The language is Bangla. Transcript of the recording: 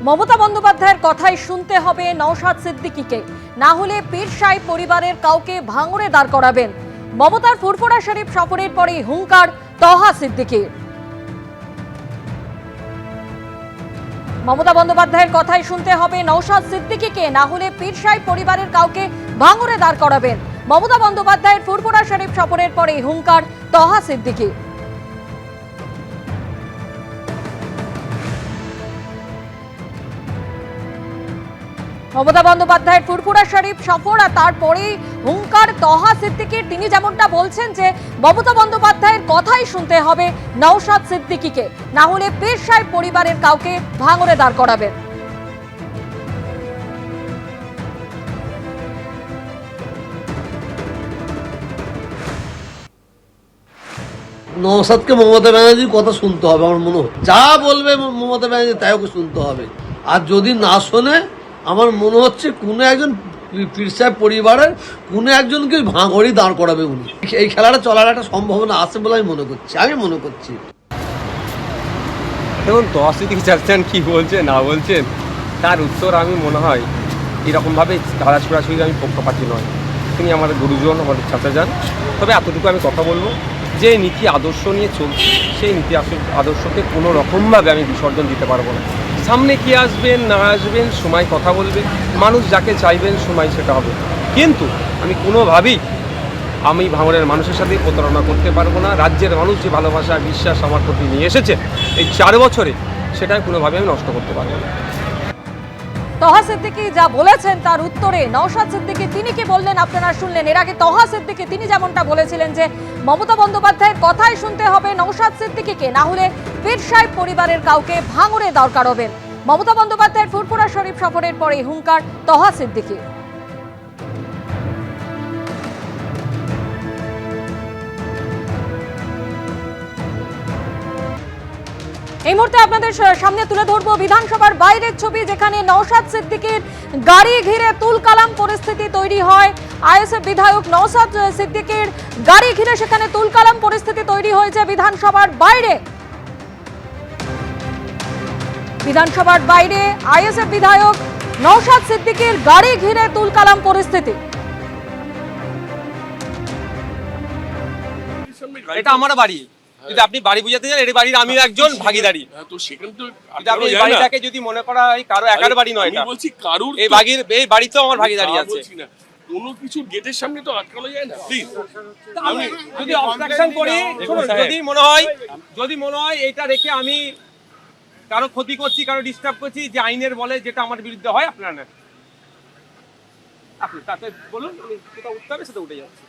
মমতা বন্দ্যোপাধ্যায়ের কথাই শুনতে হবে নওশাদ সিদ্দিকীকে, না হলে পীর সাহেব পরিবারের কাউকে ভাঙড়ে দাঁড় করাবেন। মমতার ফুরফুরা শরীফ সফরের পরেই হুঙ্কার তহা সিদ্দিকীর। মমতা বন্দ্যোপাধ্যায়ের কথাই শুনতে হবে নওশাদ সিদ্দিকীকে, না হলে পীর সাহেব পরিবারের কাউকে ভাঙড়ে দাঁড় করাবেন। মমতা বন্দ্যোপাধ্যায়ের ফুরফুরা শরীফ সফরের পরেই হুঙ্কার তহা সিদ্দিকীর। মমতা বন্দ্যোপাধ্যায়ের ফুরফুরা শরীফ সফর আর তারপরেই হুঙ্কার তহা সিদ্দিকীর। তিনি যেমনটা বলছেন যে মমতা বন্দ্যোপাধ্যায়ের কথাই শুনতে হবে নওশাদ সিদ্দিকীকে, না হলে পীর সাহেব পরিবারের কাউকে ভাঙড়ে দাঁড় করাবেন। নওশাদকে মমতা ব্যানার্জির কথা শুনতে হবে। আমার মনে হয় যা বলবে মমতা ব্যানার্জি তাই ওকে শুনতে হবে। আর যদি না শোনে, আমার মনে হচ্ছে কোনো একজন পীর সাহেব পরিবারের কোনো একজনকে ভাঙড়ি দাঁড় করাবে উনি। এই খেলাটা চলার একটা সম্ভাবনা আছে বলে আমি মনে করছি। দেখুন, তহসিদ্দিকী চাচ্ছেন কি বলছেন না বলছেন তার উত্তর আমি মনে হয় এরকমভাবে ধারা সরাসরি আমি পক্ষপাতী নয়। তিনি আমাদের গুরুজন, আমাদের চাচা যান। তবে এতটুকু আমি কথা বলবো, যে নীতি আদর্শ নিয়ে চলছি সেই নীতি আদর্শকে কোনো রকমভাবে আমি বিসর্জন দিতে পারবো না। সামনে কি আসবেন না আসবেন সময় কথা বলবে, মানুষ যাকে চাইবেন সময় সেটা হবে। কিন্তু আমি কোনোভাবেই আমি ভাঙড়ের মানুষের সাথে প্রতারণা করতে পারবো না। রাজ্যের মানুষ যে ভালোবাসা বিশ্বাস আমার প্রতি নিয়ে এসেছে এই 4 বছরে, সেটা কোনোভাবে আমি নষ্ট করতে পারবো না। তহা সিদ্দিকী যা বলেছেন তার উত্তরে নওশাদ সিদ্দিকী তিনি কি বললেন আপনারা শুনলেন। এর আগে তহা সিদ্দিকী তিনি যেমনটা বলেছিলেন যে মমতা বন্দ্যোপাধ্যায়ের কথাই শুনতে হবে নওশাদ সিদ্দিকীকে, না হলে পীর সাহেব পরিবারের কাউকে ভাঙড়ে দাঁড় করাবেন। মমতা বন্দ্যোপাধ্যায়ের ফুরফুরা শরীফ সফরের পরে হুঙ্কার তহা সিদ্দিকী। এই মুহূর্তে আপনাদের সামনে তুলে ধরবো বিধানসভার বাইরের ছবি, যেখানে নওশাদ সিদ্দিকীর গাড়ি ঘিরে তুলকালাম পরিস্থিতি তৈরি হয়। আইএসএফ বিধায়ক নওশাদ সিদ্দিকীর গাড়ি ঘিরে সেখানে তুলকালাম পরিস্থিতি তৈরি হয়েছে বিধানসভার বাইরে। বিধানসভার বাইরে আইএসএফ বিধায়ক নওশাদ সিদ্দিকীর গাড়ি ঘিরে তুলকালাম পরিস্থিতি। এটা আমার বাড়ি, যদি আপনি বাড়ি বুঝাতে চান, এই বাড়ির আমি একজন ভাগীদারি। তো সেখানে তো আপনি এই বাড়িটাকে যদি মনে করা হয় কারো একার বাড়ি নয়, এটা আমি বলছি কারুর এই বাড়িতেও আমার ভাগীদারি আছে। কোনো কিছু গেটের সামনে তো আটকানো যায় না। প্লিজ, আমি যদি অবস্ট্রাকশন করি, যদি মনে হয় এটা রেখে আমি কারো ক্ষতি করছি, কারো ডিস্টার্ব করছি, যে আইনের বলে যেটা আমার বিরুদ্ধে হয়, আপনারা না আপনি তাতে বলুন, আমি যেটা উঠতে হবে সেটা উঠে যাচ্ছে।